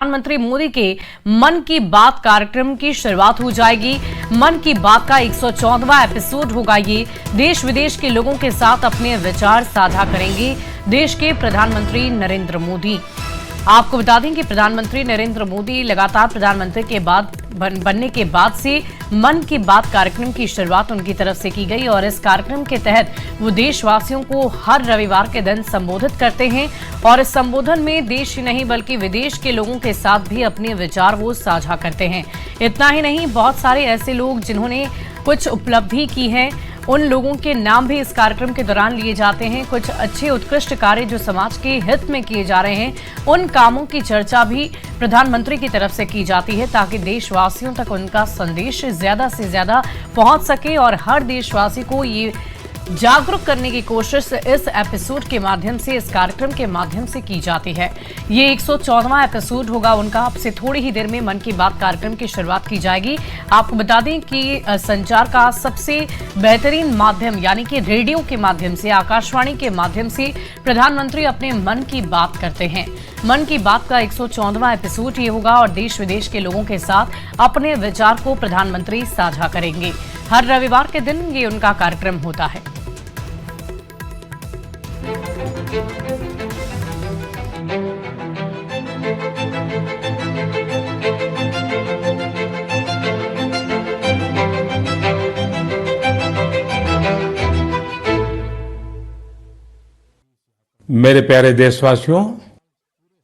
प्रधानमंत्री मोदी के मन की बात कार्यक्रम की शुरुआत हो जाएगी। मन की बात का 114वां एपिसोड होगा। ये देश विदेश के लोगों के साथ अपने विचार साझा करेंगे देश के प्रधानमंत्री नरेंद्र मोदी। आपको बता दें कि प्रधानमंत्री नरेंद्र मोदी लगातार प्रधानमंत्री के बाद बनने के बाद से मन की बात कार्यक्रम की शुरुआत उनकी तरफ से की गई और इस कार्यक्रम के तहत वो देशवासियों को हर रविवार के दिन संबोधित करते हैं और इस संबोधन में देश ही नहीं बल्कि विदेश के लोगों के साथ भी अपने विचार वो साझा करते हैं। इतना ही नहीं, बहुत सारे ऐसे लोग जिन्होंने कुछ उपलब्धि की है उन लोगों के नाम भी इस कार्यक्रम के दौरान लिए जाते हैं। कुछ अच्छे उत्कृष्ट कार्य जो समाज के हित में किए जा रहे हैं उन कामों की चर्चा भी प्रधानमंत्री की तरफ से की जाती है ताकि देशवासियों तक उनका संदेश ज्यादा से ज्यादा पहुंच सके और हर देशवासी को ये जागरूक करने की कोशिश इस एपिसोड के माध्यम से, इस कार्यक्रम के माध्यम से की जाती है। ये 114वां एपिसोड होगा उनका। अब से थोड़ी ही देर में मन की बात कार्यक्रम की शुरुआत की जाएगी। आपको बता दें कि संचार का सबसे बेहतरीन माध्यम यानी कि रेडियो के माध्यम से, आकाशवाणी के माध्यम से प्रधानमंत्री अपने मन की बात करते हैं। मन की बात का 114वां एपिसोड ये होगा और देश विदेश के लोगों के साथ अपने विचार को प्रधानमंत्री साझा करेंगे। हर रविवार के दिन ये उनका कार्यक्रम होता है। मेरे प्यारे देशवासियों,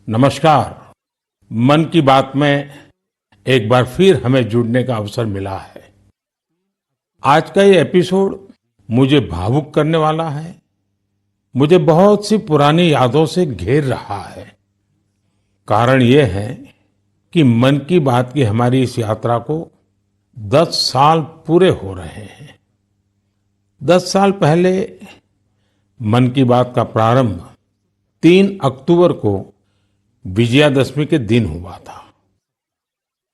नमस्कार। मन की बात में एक बार फिर हमें जुड़ने का अवसर मिला है। आज का ये एपिसोड मुझे भावुक करने वाला है, मुझे बहुत सी पुरानी यादों से घेर रहा है। कारण ये है कि मन की बात की हमारी इस यात्रा को 10 साल पूरे हो रहे हैं। 10 साल पहले मन की बात का प्रारंभ 3 अक्टूबर को विजयादशमी के दिन हुआ था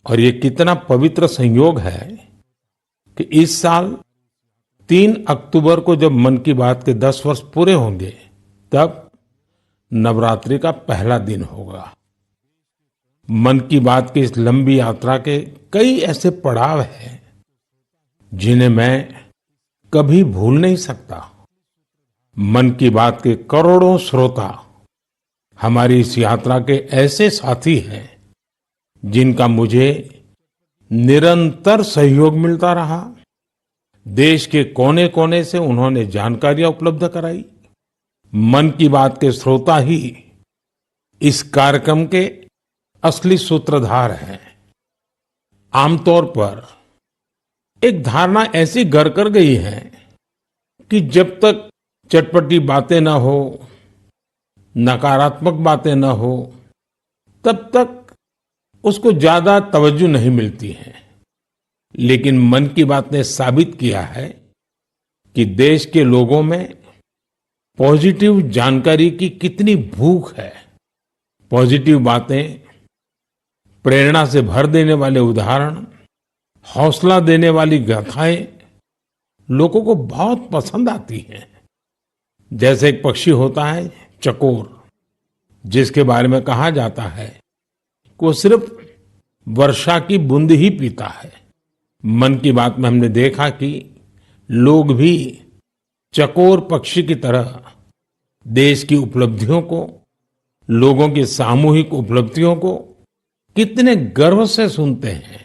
और ये कितना पवित्र संयोग है कि इस साल 3 अक्टूबर को जब मन की बात के 10 वर्ष पूरे होंगे तब नवरात्रि का पहला दिन होगा। मन की बात की इस लंबी यात्रा के कई ऐसे पड़ाव हैं जिन्हें मैं कभी भूल नहीं सकता। मन की बात के करोड़ों श्रोता हमारी इस यात्रा के ऐसे साथी हैं जिनका मुझे निरंतर सहयोग मिलता रहा। देश के कोने कोने से उन्होंने जानकारियां उपलब्ध कराई। मन की बात के श्रोता ही इस कार्यक्रम के असली सूत्रधार हैं। आमतौर पर एक धारणा ऐसी घर कर गई है कि जब तक चटपटी बातें न हो, नकारात्मक बातें न हो, तब तक उसको ज्यादा तवज्जो नहीं मिलती है। लेकिन मन की बात ने साबित किया है कि देश के लोगों में पॉजिटिव जानकारी की कितनी भूख है। पॉजिटिव बातें, प्रेरणा से भर देने वाले उदाहरण, हौसला देने वाली गाथाएं लोगों को बहुत पसंद आती हैं। जैसे एक पक्षी होता है चकोर, जिसके बारे में कहा जाता है कि वो सिर्फ वर्षा की बूंद ही पीता है। मन की बात में हमने देखा कि लोग भी चकोर पक्षी की तरह देश की उपलब्धियों को, लोगों की सामूहिक उपलब्धियों को कितने गर्व से सुनते हैं।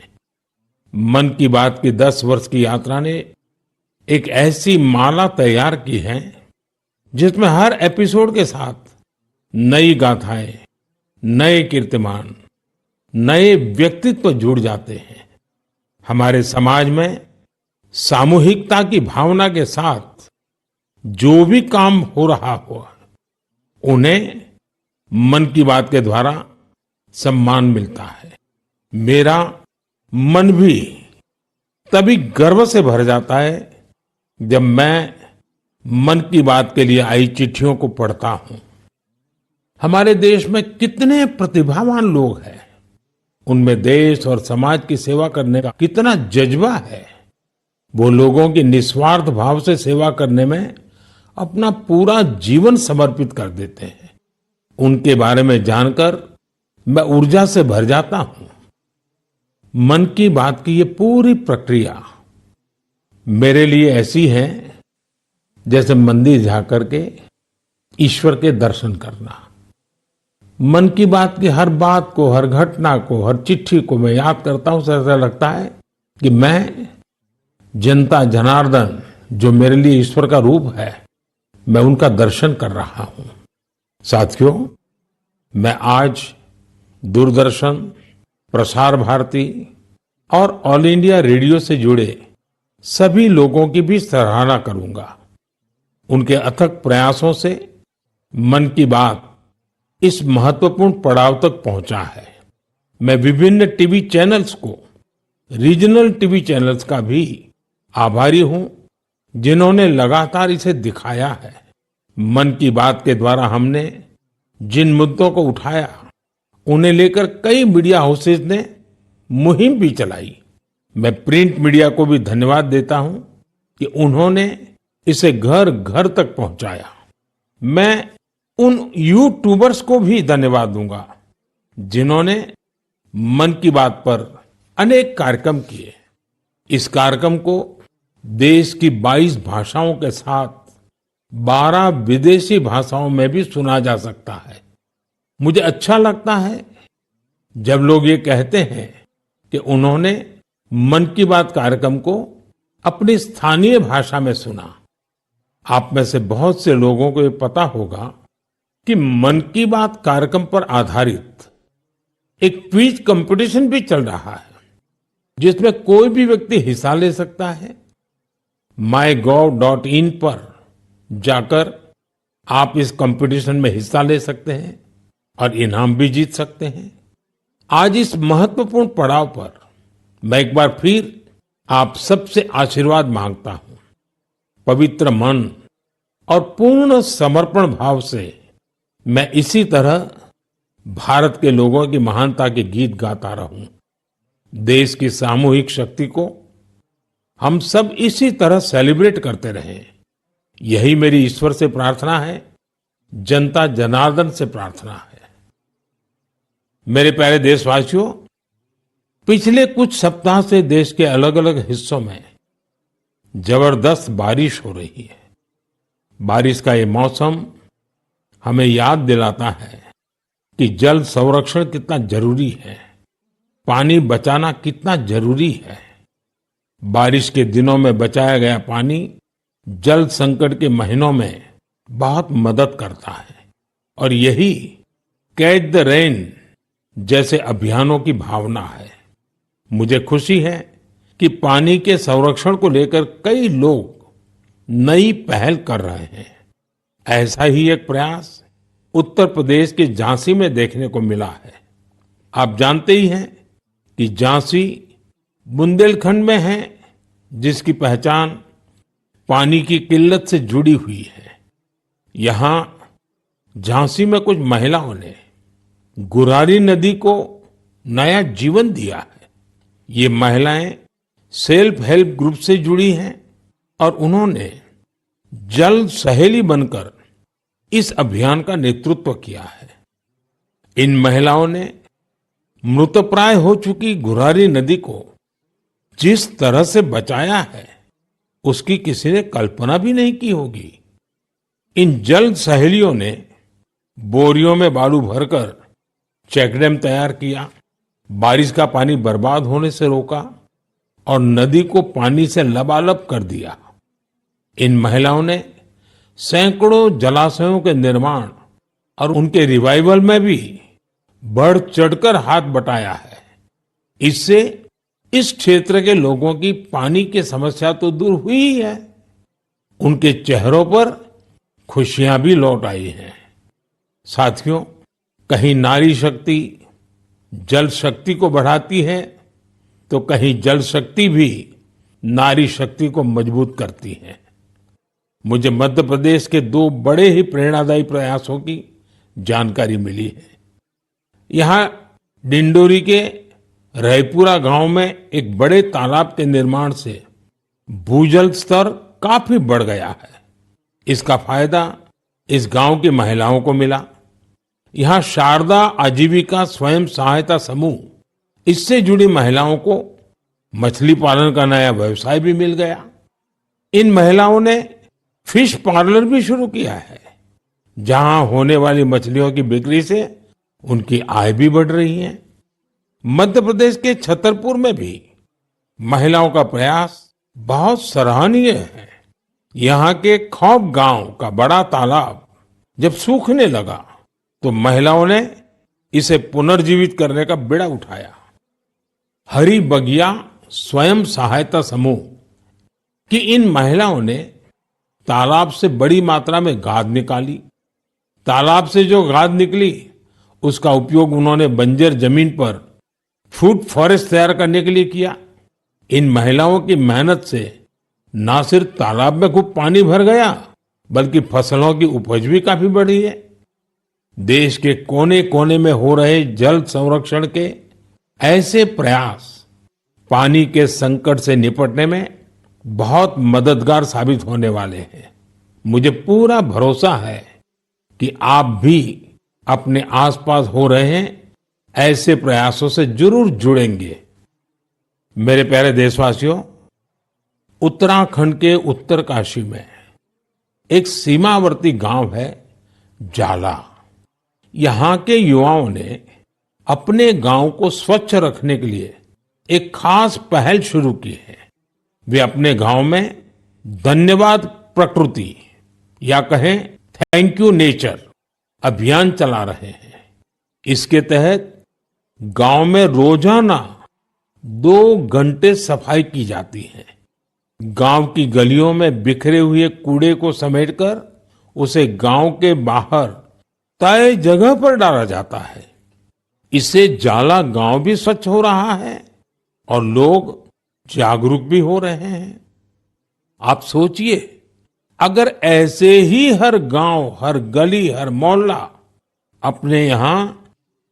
मन की बात की 10 वर्ष की यात्रा ने एक ऐसी माला तैयार की है जिसमें हर एपिसोड के साथ नई गाथाएं, नए कीर्तिमान, नए व्यक्तित्व जुड़ जाते हैं। हमारे समाज में सामूहिकता की भावना के साथ जो भी काम हो रहा हो उन्हें मन की बात के द्वारा सम्मान मिलता है। मेरा मन भी तभी गर्व से भर जाता है जब मैं मन की बात के लिए आई चिट्ठियों को पढ़ता हूं। हमारे देश में कितने प्रतिभावान लोग हैं, उनमें देश और समाज की सेवा करने का कितना जज्बा है। वो लोगों की निस्वार्थ भाव से सेवा करने में अपना पूरा जीवन समर्पित कर देते हैं। उनके बारे में जानकर मैं ऊर्जा से भर जाता हूं। मन की बात की ये पूरी प्रक्रिया मेरे लिए ऐसी है जैसे मंदिर जाकर के ईश्वर के दर्शन करना। मन की बात की हर बात को, हर घटना को, हर चिट्ठी को मैं याद करता हूं, ऐसा लगता है कि मैं जनता जनार्दन जो मेरे लिए ईश्वर का रूप है, मैं उनका दर्शन कर रहा हूं। साथियों, मैं आज दूरदर्शन, प्रसार भारती और ऑल इंडिया रेडियो से जुड़े सभी लोगों की भी सराहना करूंगा। उनके अथक प्रयासों से मन की बात इस महत्वपूर्ण पड़ाव तक पहुंचा है। मैं विभिन्न टीवी चैनल्स को, रीजनल टीवी चैनल्स का भी आभारी हूं जिन्होंने लगातार इसे दिखाया है। मन की बात के द्वारा हमने जिन मुद्दों को उठाया, उन्हें लेकर कई मीडिया हाउसेज ने मुहिम भी चलाई। मैं प्रिंट मीडिया को भी धन्यवाद देता हूं कि उन्होंने इसे घर घर तक पहुंचाया। मैं उन यूट्यूबर्स को भी धन्यवाद दूंगा जिन्होंने मन की बात पर अनेक कार्यक्रम किए। इस कार्यक्रम को देश की 22 भाषाओं के साथ 12 विदेशी भाषाओं में भी सुना जा सकता है। मुझे अच्छा लगता है जब लोग ये कहते हैं कि उन्होंने मन की बात कार्यक्रम को अपनी स्थानीय भाषा में सुना। आप में से बहुत से लोगों को ये पता होगा कि मन की बात कार्यक्रम पर आधारित एक क्विज कंपटीशन भी चल रहा है जिसमें कोई भी व्यक्ति हिस्सा ले सकता है। mygov.in पर जाकर आप इस कंपटीशन में हिस्सा ले सकते हैं और इनाम भी जीत सकते हैं। आज इस महत्वपूर्ण पड़ाव पर मैं एक बार फिर आप सबसे आशीर्वाद मांगता हूं। पवित्र मन और पूर्ण समर्पण भाव से मैं इसी तरह भारत के लोगों की महानता के गीत गाता रहूं। देश की सामूहिक शक्ति को हम सब इसी तरह सेलिब्रेट करते रहें, यही मेरी ईश्वर से प्रार्थना है, जनता जनार्दन से प्रार्थना है। मेरे प्यारे देशवासियों, पिछले कुछ सप्ताह से देश के अलग अलग हिस्सों में जबरदस्त बारिश हो रही है। बारिश का ये मौसम हमें याद दिलाता है कि जल संरक्षण कितना जरूरी है, पानी बचाना कितना जरूरी है। बारिश के दिनों में बचाया गया पानी जल संकट के महीनों में बहुत मदद करता है और यही कैच द रेन जैसे अभियानों की भावना है। मुझे खुशी है कि पानी के संरक्षण को लेकर कई लोग नई पहल कर रहे हैं। ऐसा ही एक प्रयास उत्तर प्रदेश के झांसी में देखने को मिला है। आप जानते ही हैं कि झांसी बुंदेलखंड में है, जिसकी पहचान पानी की किल्लत से जुड़ी हुई है। यहाँ झांसी में कुछ महिलाओं ने गुरारी नदी को नया जीवन दिया है। ये महिलाएं सेल्फ हेल्प ग्रुप से जुड़ी हैं और उन्होंने जल सहेली बनकर इस अभियान का नेतृत्व किया है। इन महिलाओं ने मृतप्राय हो चुकी गुरारी नदी को जिस तरह से बचाया है, उसकी किसी ने कल्पना भी नहीं की होगी। इन जल सहेलियों ने बोरियों में बालू भरकर चेकडैम तैयार किया, बारिश का पानी बर्बाद होने से रोका और नदी को पानी से लबालब कर दिया। इन महिलाओं ने सैकड़ों जलाशयों के निर्माण और उनके रिवाइवल में भी बढ़ चढ़कर हाथ बटाया है। इससे इस क्षेत्र के लोगों की पानी की समस्या तो दूर हुई ही है, उनके चेहरों पर खुशियां भी लौट आई हैं। साथियों, कहीं नारी शक्ति जल शक्ति को बढ़ाती है तो कहीं जल शक्ति भी नारी शक्ति को मजबूत करती है। मुझे मध्य प्रदेश के 2 बड़े ही प्रेरणादायी प्रयासों की जानकारी मिली है। यहाँ डिंडोरी के रायपुरा गांव में एक बड़े तालाब के निर्माण से भूजल स्तर काफी बढ़ गया है। इसका फायदा इस गांव की महिलाओं को मिला। यहाँ शारदा आजीविका स्वयं सहायता समूह, इससे जुड़ी महिलाओं को मछली पालन का नया व्यवसाय भी मिल गया। इन महिलाओं ने फिश पार्लर भी शुरू किया है, जहां होने वाली मछलियों की बिक्री से उनकी आय भी बढ़ रही है। मध्य प्रदेश के छतरपुर में भी महिलाओं का प्रयास बहुत सराहनीय है। यहाँ के खौब गांव का बड़ा तालाब जब सूखने लगा तो महिलाओं ने इसे पुनर्जीवित करने का बीड़ा उठाया। हरी बगिया स्वयं सहायता समूह की इन महिलाओं ने तालाब से बड़ी मात्रा में गाद निकाली। तालाब से जो गाद निकली उसका उपयोग उन्होंने बंजर जमीन पर फूड फॉरेस्ट तैयार करने के लिए किया। इन महिलाओं की मेहनत से न सिर्फ तालाब में खूब पानी भर गया, बल्कि फसलों की उपज भी काफी बढ़ी है। देश के कोने कोने में हो रहे जल संरक्षण के ऐसे प्रयास पानी के संकट से निपटने में बहुत मददगार साबित होने वाले हैं। मुझे पूरा भरोसा है कि आप भी अपने आसपास हो रहे हैं ऐसे प्रयासों से जरूर जुड़ेंगे। मेरे प्यारे देशवासियों, उत्तराखंड के उत्तरकाशी में एक सीमावर्ती गांव है जाला। यहाँ के युवाओं ने अपने गांव को स्वच्छ रखने के लिए एक खास पहल शुरू की है। वे अपने गांव में धन्यवाद प्रकृति या कहें थैंक यू नेचर अभियान चला रहे हैं। इसके तहत गांव में रोजाना 2 घंटे सफाई की जाती है। गांव की गलियों में बिखरे हुए कूड़े को समेटकर उसे गांव के बाहर तय जगह पर डाला जाता है। इससे जाला गांव भी स्वच्छ हो रहा है और लोग जागरूक भी हो रहे हैं। आप सोचिए, अगर ऐसे ही हर गांव, हर गली, हर मोहल्ला अपने यहां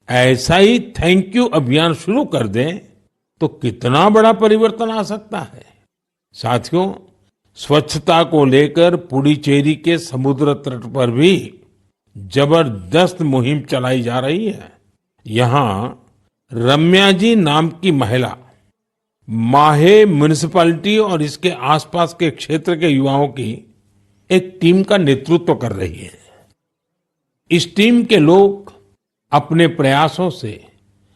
ऐसा ही थैंक यू अभियान शुरू कर दें तो कितना बड़ा परिवर्तन आ सकता है। साथियों, स्वच्छता को लेकर पुडुचेरी के समुद्र तट पर भी जबरदस्त मुहिम चलाई जा रही है। यहाँ रम्या जी नाम की महिला माहे म्युनिसिपैलिटी और इसके आसपास के क्षेत्र के युवाओं की एक टीम का नेतृत्व कर रही है। इस टीम के लोग अपने प्रयासों से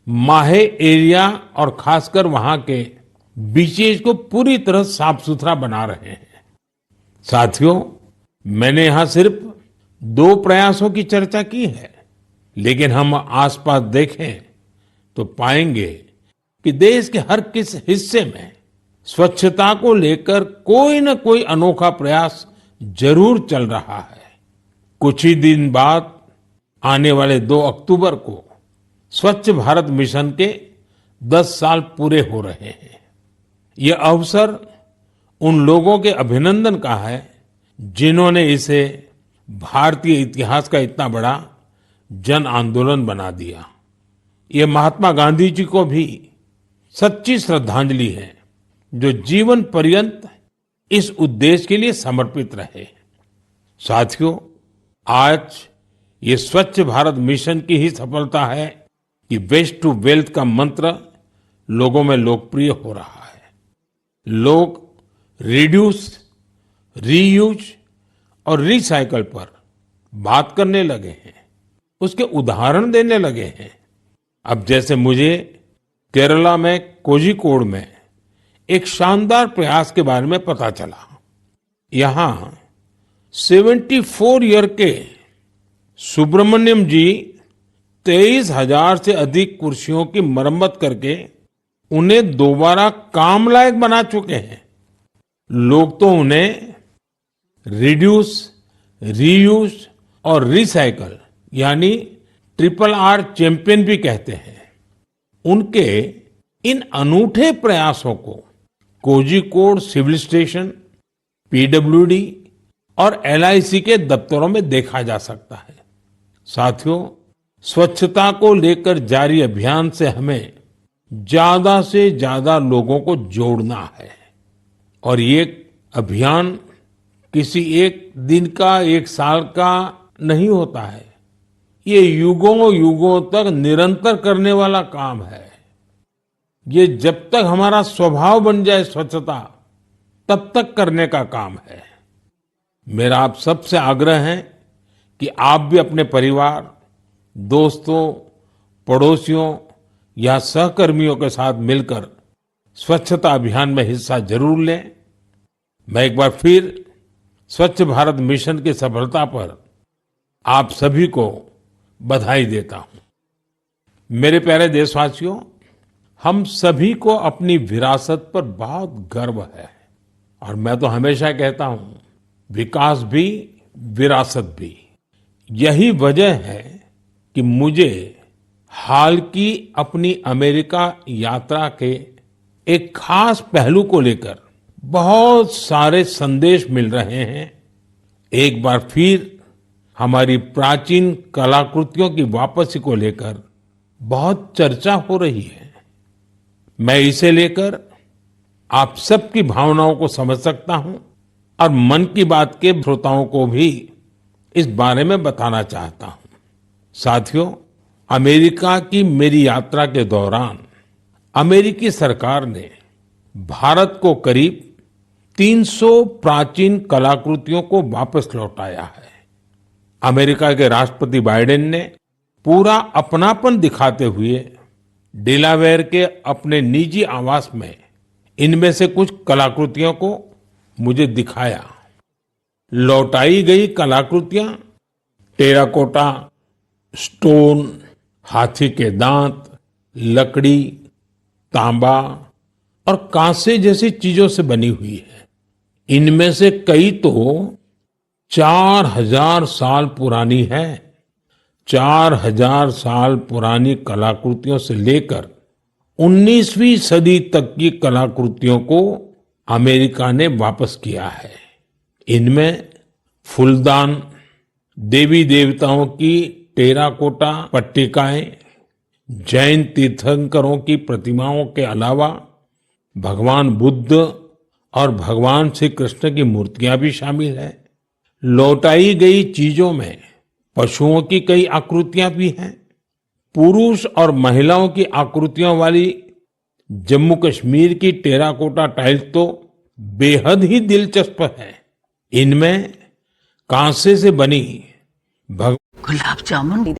माहे एरिया और खासकर वहां के बीचेज को पूरी तरह साफ सुथरा बना रहे हैं। साथियों, मैंने यहां सिर्फ 2 प्रयासों की चर्चा की है, लेकिन हम आसपास देखें तो पाएंगे कि देश के हर किस हिस्से में स्वच्छता को लेकर कोई न कोई अनोखा प्रयास जरूर चल रहा है। कुछ ही दिन बाद आने वाले 2 अक्टूबर को स्वच्छ भारत मिशन के 10 साल पूरे हो रहे हैं। यह अवसर उन लोगों के अभिनंदन का है जिन्होंने इसे भारतीय इतिहास का इतना बड़ा जन आंदोलन बना दिया। ये महात्मा गांधी जी को भी सच्ची श्रद्धांजलि है, जो जीवन पर्यंत इस उद्देश्य के लिए समर्पित रहे। साथियों, आज ये स्वच्छ भारत मिशन की ही सफलता है कि वेस्ट टू वेल्थ का मंत्र लोगों में लोकप्रिय हो रहा है। लोग रिड्यूस, रीयूज और रिसाइकल पर बात करने लगे हैं, उसके उदाहरण देने लगे हैं। अब जैसे मुझे केरला में कोझिकोड में एक शानदार प्रयास के बारे में पता चला। यहाँ 74 ईयर के सुब्रमण्यम जी 23,000 से अधिक कुर्सियों की मरम्मत करके उन्हें दोबारा काम लायक बना चुके हैं। लोग तो उन्हें रिड्यूस, रीयूज और रिसाइकल यानी RRR चैंपियन भी कहते हैं। उनके इन अनूठे प्रयासों को कोझिकोड सिविल स्टेशन, पीडब्ल्यूडी और LIC के दफ्तरों में देखा जा सकता है। साथियों, स्वच्छता को लेकर जारी अभियान से हमें ज्यादा से ज्यादा लोगों को जोड़ना है। और ये अभियान किसी एक दिन का, एक साल का नहीं होता है। ये युगों युगों तक निरंतर करने वाला काम है। ये जब तक हमारा स्वभाव बन जाए स्वच्छता, तब तक करने का काम है। मेरा आप सबसे आग्रह है कि आप भी अपने परिवार, दोस्तों, पड़ोसियों या सहकर्मियों के साथ मिलकर स्वच्छता अभियान में हिस्सा जरूर लें। मैं एक बार फिर स्वच्छ भारत मिशन की सफलता पर आप सभी को बधाई देता हूं। मेरे प्यारे देशवासियों, हम सभी को अपनी विरासत पर बहुत गर्व है और मैं तो हमेशा कहता हूं, विकास भी विरासत भी। यही वजह है कि मुझे हाल की अपनी अमेरिका यात्रा के एक खास पहलू को लेकर बहुत सारे संदेश मिल रहे हैं। एक बार फिर हमारी प्राचीन कलाकृतियों की वापसी को लेकर बहुत चर्चा हो रही है। मैं इसे लेकर आप सबकी भावनाओं को समझ सकता हूं और मन की बात के श्रोताओं को भी इस बारे में बताना चाहता हूं। साथियों, अमेरिका की मेरी यात्रा के दौरान अमेरिकी सरकार ने भारत को करीब 300 प्राचीन कलाकृतियों को वापस लौटाया है। अमेरिका के राष्ट्रपति बाइडेन ने पूरा अपनापन दिखाते हुए डेलावेयर के अपने निजी आवास में इनमें से कुछ कलाकृतियों को मुझे दिखाया। लौटाई गई कलाकृतियां टेराकोटा, स्टोन, हाथी के दांत, लकड़ी, तांबा और कांसे जैसी चीजों से बनी हुई है। इनमें से कई तो 4000 साल पुरानी है। 4000 साल पुरानी कलाकृतियों से लेकर 19वीं सदी तक की कलाकृतियों को अमेरिका ने वापस किया है। इनमें फूलदान, देवी देवताओं की टेराकोटा पट्टिकाएं, जैन तीर्थंकरों की प्रतिमाओं के अलावा भगवान बुद्ध और भगवान श्री कृष्ण की मूर्तियां भी शामिल हैं। लौटाई गई चीजों में पशुओं की कई आकृतियां भी हैं। पुरुष और महिलाओं की आकृतियों वाली जम्मू कश्मीर की टेराकोटा टाइल्स तो बेहद ही दिलचस्प है। इनमें कांसे से बनी गुलाब जामुन